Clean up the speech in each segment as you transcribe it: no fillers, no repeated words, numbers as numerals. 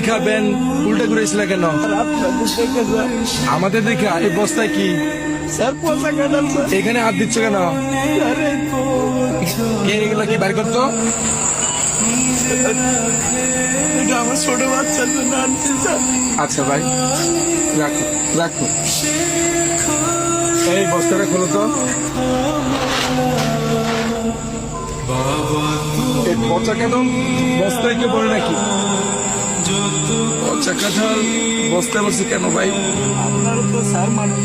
খাবেন উল্টা ঘুরেছিল কেন? আমাদের দেখা এই বস্তায় কি স্যার পচা কাঁঠাল স্যার। এখানে হাত দিচ্ছ কেন? আরে কে এগুলো কি বের করতো? এটা আমার ছোট বাচ্চার জন্য আনছি স্যার। আচ্ছা ভাই, রাখো রাখো। এই বস্তাটা খোলো তো। এই পচা কাঁঠাল বস্তায় কে পড়ে নাকি? পচা কাঁঠাল বস্তায় বসে কেন ভাই? আপনার তো স্যার মানে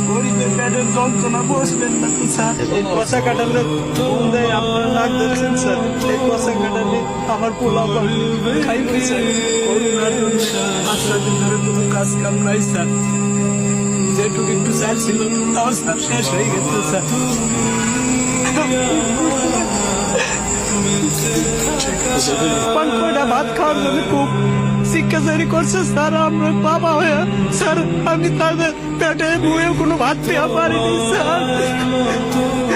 গরিবের পেটের যন্ত্রণা বসবেন না তো স্যার। এই পচা কাঁঠালের ফুল দেয় আপনারা নাক ধরছেন স্যার। এই পচা কাঁঠালে আমার পোলা খাইবে স্যার। করোনার জন্য 5 দিন ধরে কোনো কাজ কাম নাই স্যার। যেটুকু একটু চাল ছিল তাও স্যার শেষ হয়ে গেছে স্যার। কয়টা ভাত খাওয়ার জন্য খুব শিক্ষাচারী করছে স্যার। আমরা বাবা হয়ে স্যার আমি তাদের পেটে বয়ে কোনো ভাত দেওয়া পারিনি স্যার।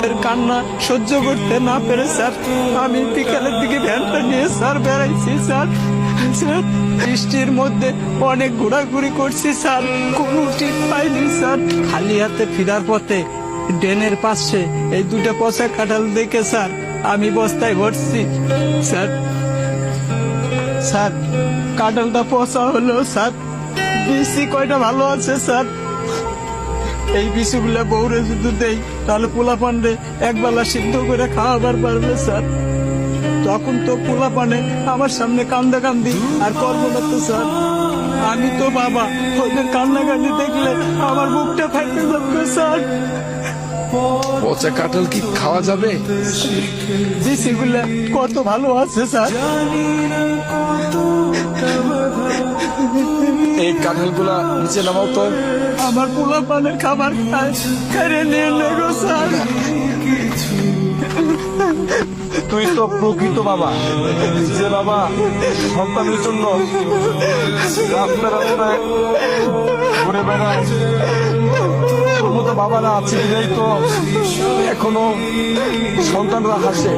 এর কান্না সহ্য করতে না পেরে স্যার আমি বিকালের দিকে ভ্যানটা নিয়ে স্যার বেড়াইছি স্যার। স্যার বৃষ্টির মধ্যে অনেক ঘোরাঘুরি করছি স্যার, কোনো ঠিক পাইনি স্যার। খালি হাতে ফিরার পথে ড্রেনের পাশে এই দুটো পচা কাঁঠাল দেখে স্যার আমি বস্তায় ভরছি স্যার। স্যার কাঁঠালটা পচা হলো স্যার, বিসি কয়টা ভালো আছে স্যার। এই বিসিগুলা বউরে যদি দেই তাহলে পোলা পান্ডে একবেলা সিদ্ধ করে খাওয়াবার পারবে স্যার। তখন তো পোলা পানে আমার সামনে কান্দা কান্দি আর করবো না তো স্যার। আমি তো বাবা, ওদের কান্নাকান্দি দেখলে আমার বুকটা ফাইটে যাবে স্যার। পচা কাঁঠাল কি খাওয়া যাবে? বিসিগুলা কত ভালো আছে স্যার। এই কাঁঠাল গুলা নিচে নামাও তো। আমার পোলা পানের খাবার খায় খেয়ে নিয়ে নেগো স্যার। তুই তো প্রকৃত বাবা, যে বাবা সন্তানের জন্য রাস্তায় রাস্তায় ঘুরে বেড়ায়। তোর মতো বাবারা আছে বিধাই তো এখনো সন্তানরা হাসে।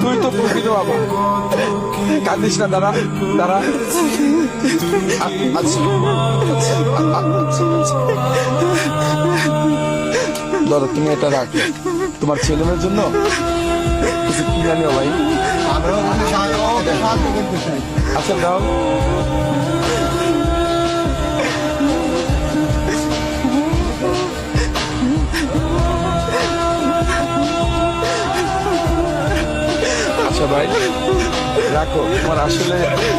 তুই তো প্রকৃত বাবা। কাঁদিস না, দাঁড়া দাঁড়া। ধরো তুমি এটা রাখো তোমার ছেলে মেয়ের জন্য কিছু কিনে নিও ভাই। আচ্ছা দাও। আচ্ছা ভাই রাখো, তোমার আসলে